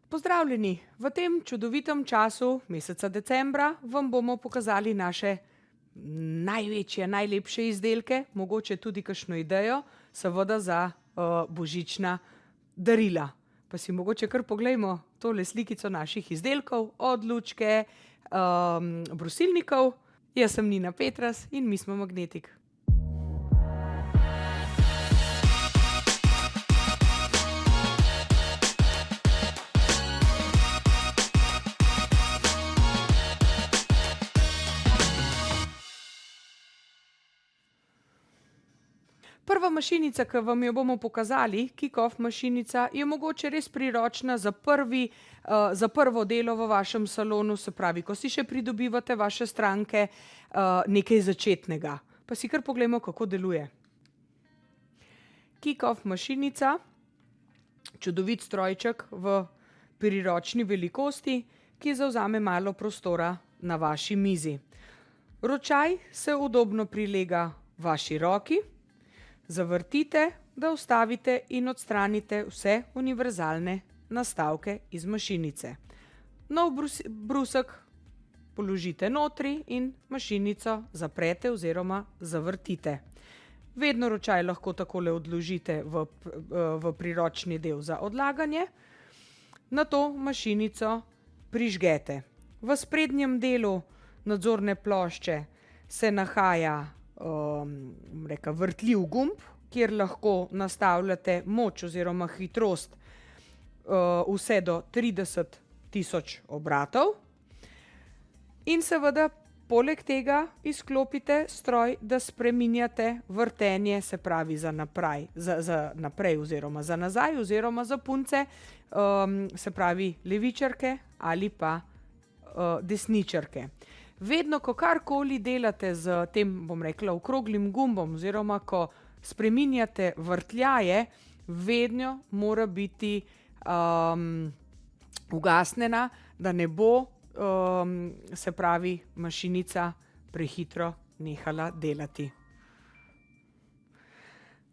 Pozdravljeni! V tem čudovitem času, meseca decembra, vam bomo pokazali naše največje, najlepše izdelke, mogoče tudi kakšno idejo, seveda za božična darila. Pa si mogoče kar poglejmo tole slikico naših izdelkov, od lučke, brusilnikov. Jaz sem Nina Petras in mi smo Magnetik. Prva mašinica, ki vam jo bomo pokazali, Kick-Off mašinica, je mogoče res priročna za prvo delo v vašem salonu, se pravi, ko si še pridobivate vaše stranke, nekaj začetnega. Pa si kar poglejmo, kako deluje. Kick-Off mašinica, čudovit strojček v priročni velikosti, ki zavzame malo prostora na vaši mizi. Ročaj se udobno prilega vaši roki. Zavrtite, da vstavite in odstranite vse univerzalne nastavke iz mašinice. Nov brusek položite notri in mašinico zaprete oziroma zavrtite. Vedno ročaj lahko takole odložite v priročni del za odlaganje. Nato mašinico prižgete. V sprednjem delu nadzorne plošče se nahaja vrtljiv gumb, kjer lahko nastavljate moč oziroma hitrost vse do 30.000 obratov. In seveda poleg tega izklopite stroj, da spreminjate vrtenje, se pravi za naprej oziroma za nazaj oziroma za punce, se pravi levičarke ali pa desničarke. Vedno, ko karkoli delate z tem, bom rekla, okroglim gumbom oziroma ko spreminjate vrtljaje, vedno mora biti ugasnjena, da ne bo, se pravi, mašinica prehitro nehala delati.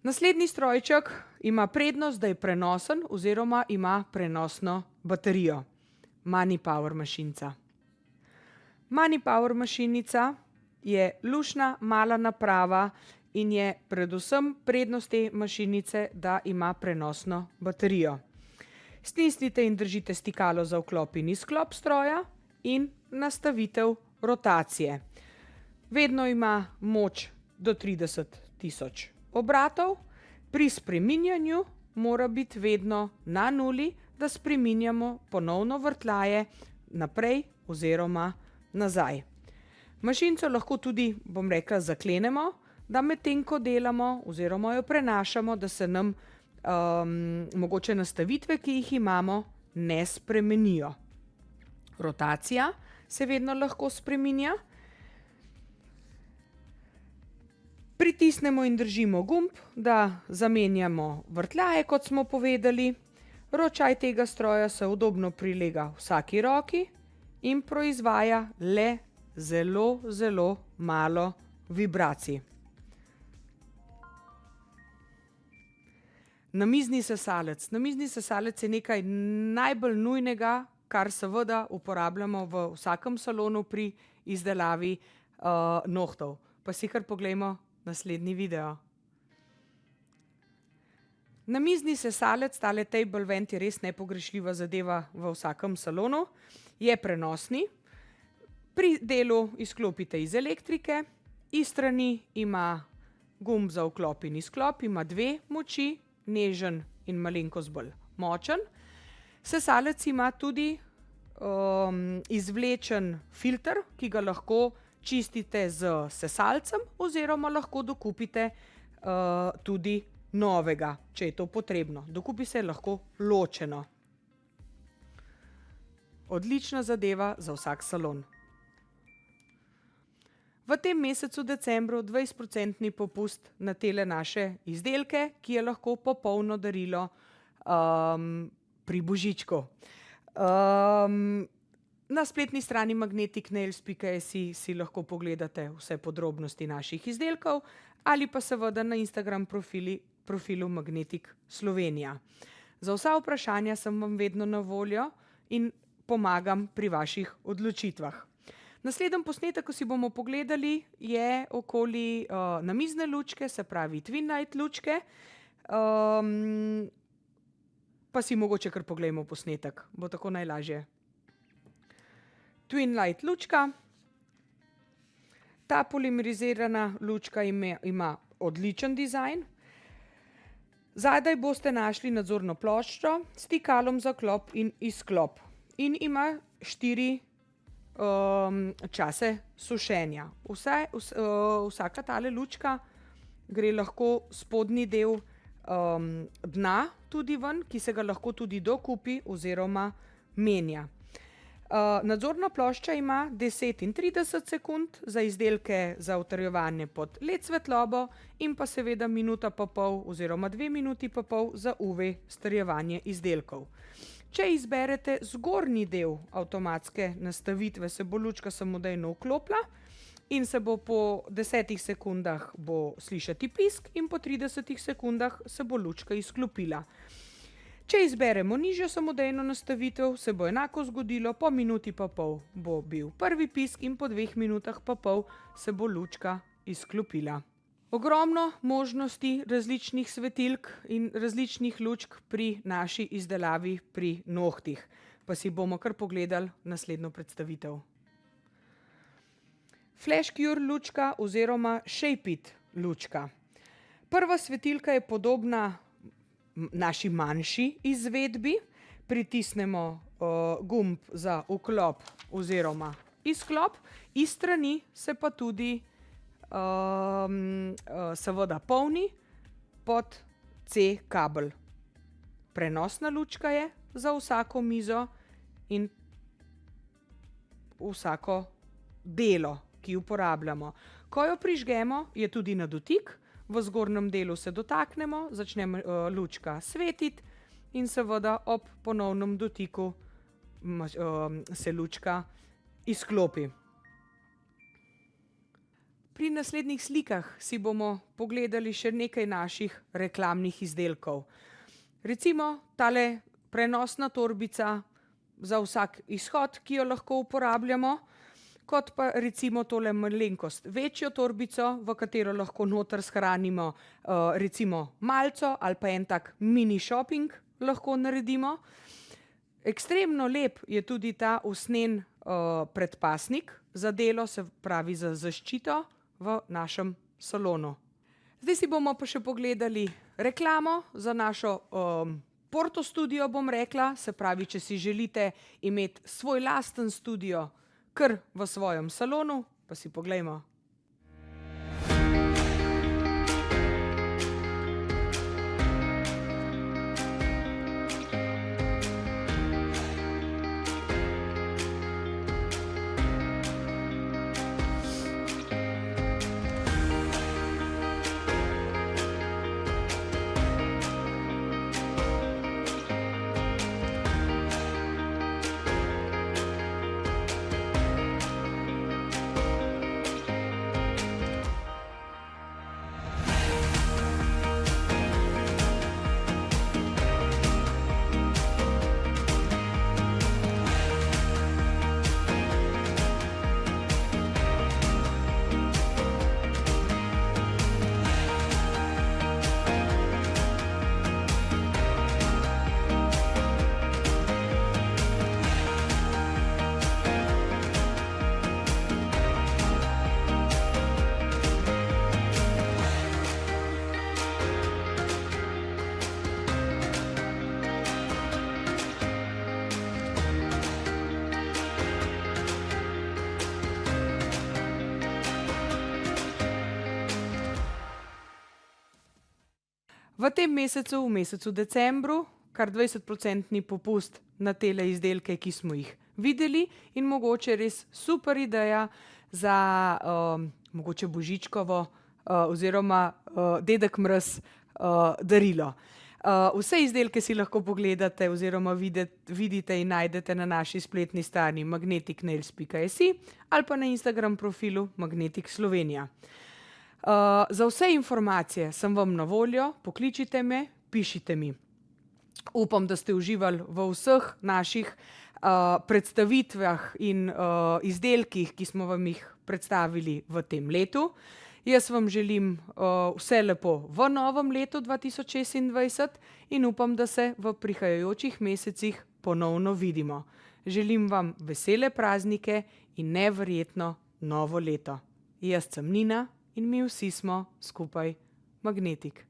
Naslednji strojček ima prednost, da je prenosen oziroma ima prenosno baterijo. Money-Power mašinica. Money-Power mašinica je luštna, mala naprava in je predvsem prednost te mašinice, da ima prenosno baterijo. Stisnite in držite stikalo za vklop in izklop stroja in nastavitev rotacije. Vedno ima moč do 30.000 obratov. Pri spreminjanju mora biti vedno na nuli, da spreminjamo ponovno vrtljaje naprej oziroma nazaj. Mašinico lahko tudi, bom rekla, zaklenemo, da medtem ko delamo oziroma jo prenašamo, da se nam mogoče nastavitve, ki jih imamo, ne spremenijo. Rotacija se vedno lahko spreminja. Pritisnemo in držimo gumb, da zamenjamo vrtljaje, kot smo povedali. Ročaj tega stroja se udobno prilega vsaki roki in proizvaja le zelo, zelo malo vibracij. Namizni sesalec. Namizni sesalec je nekaj najbolj nujnega, kar seveda uporabljamo v vsakem salonu pri izdelavi nohtov. Pa si kar poglejmo naslednji video. Namizni sesalec, tale table vent, je res nepogrešljiva zadeva v vsakem salonu. Je prenosni. Pri delu izklopite iz elektrike. Iz strani ima gumb za vklop in izklop, ima dve moči, nežen in malenkost bolj močen. Sesalec ima tudi izvlečen filter, ki ga lahko čistite z sesalcem oziroma lahko dokupite tudi novega, če je to potrebno. Dokupi se lahko ločeno. Odlična zadeva za vsak salon. V tem mesecu decembru 20% popust na tele naše izdelke, ki je lahko popolno darilo pri božičku. Na spletni strani magneticnails.si si lahko pogledate vse podrobnosti naših izdelkov ali pa seveda na Instagram profilu Magnetik Slovenija. Za vsa vprašanja sem vam vedno na voljo. in pomagam pri vaših odločitvah. Naslednji posnetek, ko si bomo pogledali, je okoli namizne lučke, se pravi Twin Light lučke. Pa si mogoče kar poglejmo posnetek, bo tako najlažje. Twin Light lučka. Ta polimerizirana lučka ima odličen dizajn. Zadaj boste našli nadzorno ploščo s stikalom za vklop in izklop. In ima 4 čase sušenja. Vsaka tale lučka gre lahko spodnji del dna tudi ven, ki se ga lahko tudi dokupi oziroma menja. Nadzorna plošča ima 10 in 30 sekund za izdelke za utrjevanje pod LED svetlobo in pa seveda minuta pa pol oziroma 2 minuti pa pol za UV strjevanje izdelkov. Če izberete zgornji del avtomatske nastavitve, se bo lučka samodejno vklopila in se bo po 10 sekundah bo slišati pisk in po 30 sekundah se bo lučka izklopila. Če izberemo nižjo samodejno nastavitev, se bo enako zgodilo, po minuti pa pol bo bil prvi pisk in po 2 minutah pa pol se bo lučka izklopila. Ogromno možnosti različnih svetilk in različnih lučk pri naši izdelavi pri nohtih. Pa si bomo kar pogledali naslednjo predstavitev. Flash Cure lučka oziroma Shape It lučka. Prva svetilka je podobna naši manjši izvedbi. Pritisnemo gumb za vklop oziroma izklop. Iz strani se pa tudi seveda polni pod C kabel. Prenosna lučka je za vsako mizo in vsako delo, ki uporabljamo. Ko jo prižgemo, je tudi na dotik. V zgornjem delu se dotaknemo, začne lučka svetiti in seveda ob ponovnem dotiku se lučka izklopi. Pri naslednjih slikah si bomo pogledali še nekaj naših reklamnih izdelkov. Recimo tale prenosna torbica za vsak izhod, ki jo lahko uporabljamo, kot pa recimo tole malenkost večjo torbico, v katero lahko noter shranimo recimo malco ali pa en tak mini shopping lahko naredimo. Ekstremno lep je tudi ta usnjen predpasnik za delo, se pravi za zaščito v našem salonu. Zdaj si bomo pa še pogledali reklamo za našo Porto studio, bom rekla, se pravi, če si želite imeti svoj lasten studio kar v svojem salonu, pa si poglejmo. V tem mesecu, v mesecu decembru, kar 20% popust na tele izdelke, ki smo jih videli in mogoče res super ideja za mogoče božičkovo oziroma dedek Mraz darilo. Vse izdelke si lahko pogledate oziroma vidite in najdete na naši spletni strani magneticnails.si ali pa na Instagram profilu Magnetic Slovenija. Za vse informacije sem vam na voljo, pokličite me, pišite mi. Upam, da ste uživali v vseh naših predstavitvah in izdelkih, ki smo vam jih predstavili v tem letu. Jaz vam želim vse lepo v novem letu 2026 in upam, da se v prihajajočih mesecih ponovno vidimo. Želim vam vesele praznike in neverjetno novo leto. Jaz sem Nina in mi vsi smo skupaj Magnetik.